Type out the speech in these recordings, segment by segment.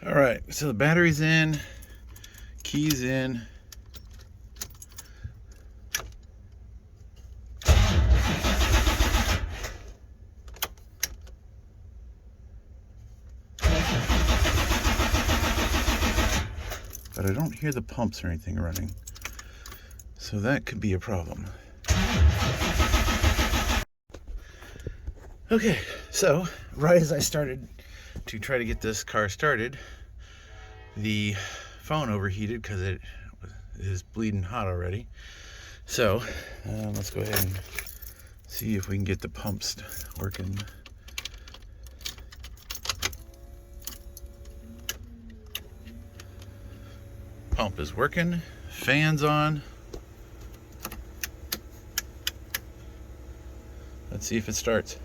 All right, so the battery's in, keys in. But I don't hear the pumps or anything running. So that could be a problem. Okay, so right as I started to try to get this car started, the phone overheated because it is bleeding hot already. So let's go ahead and see if we can get the pumps working. Pump is working, fans on. Let's see if it starts.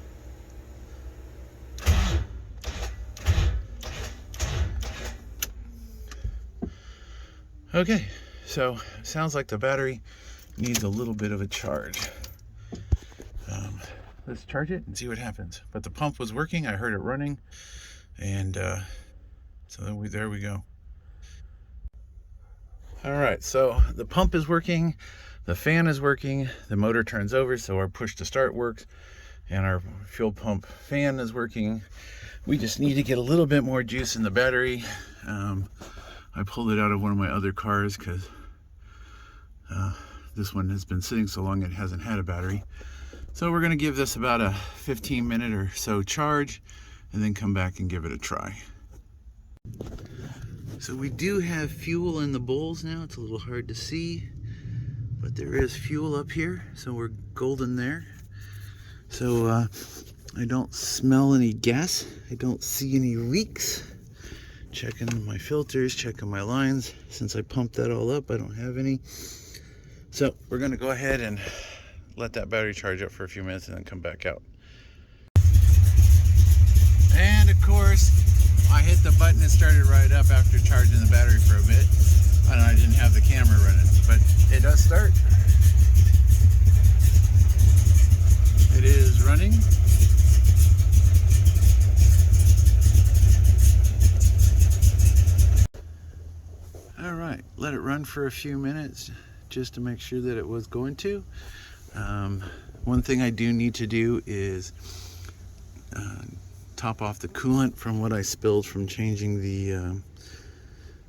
Okay, so sounds like the battery needs a little bit of a charge. Let's charge it and see what happens. But the pump was working, I heard it running, and so then there we go. All right, so the pump is working, the fan is working, the motor turns over, so our push to start works, and our fuel pump fan is working. We just need to get a little bit more juice in the battery. I pulled it out of one of my other cars because this one has been sitting so long it hasn't had a battery. So we're going to give this about a 15-minute or so charge and then come back and give it a try. So we do have fuel in the bowls now. It's a little hard to see, but there is fuel up here, so we're golden there. So I don't smell any gas. I don't see any leaks. Checking my filters, checking my lines. Since I pumped that all up, I don't have any. So we're going to go ahead and let that battery charge up for a few minutes and then come back out. And of course, I hit the button and started right up after charging the battery for a bit. And I didn't have the camera running, but it does start. It is running. All right, let it run for a few minutes just to make sure that it was going to. One thing I do need to do is top off the coolant from what I spilled from changing the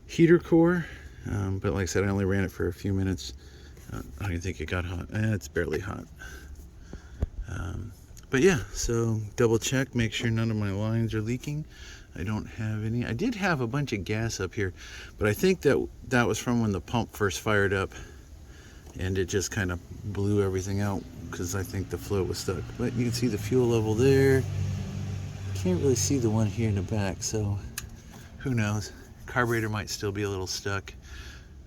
heater core. But like I said, I only ran it for a few minutes. I don't think it got hot. It's barely hot. But yeah, so double check, make sure none of my lines are leaking. I don't have any. I did have a bunch of gas up here, but I think that was from when the pump first fired up and it just kind of blew everything out because I think the float was stuck. But you can see the fuel level there. Can't really see the one here in the back, so who knows. Carburetor might still be a little stuck.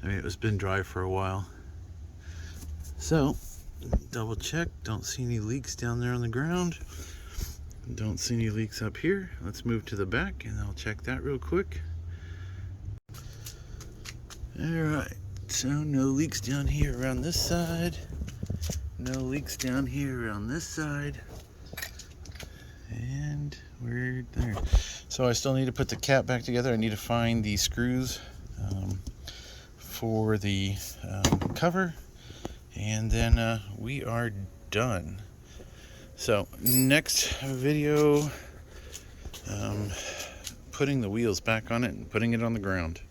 I mean, it's been dry for a while. So double check, don't see any leaks down there on the ground. Don't see any leaks up here. Let's move to the back and I'll check that real quick. All right, so no leaks down here around this side. No leaks down here around this side. And we're there. So I still need to put the cap back together. I need to find the screws for the cover. And then we are done. So next video, putting the wheels back on it and putting it on the ground.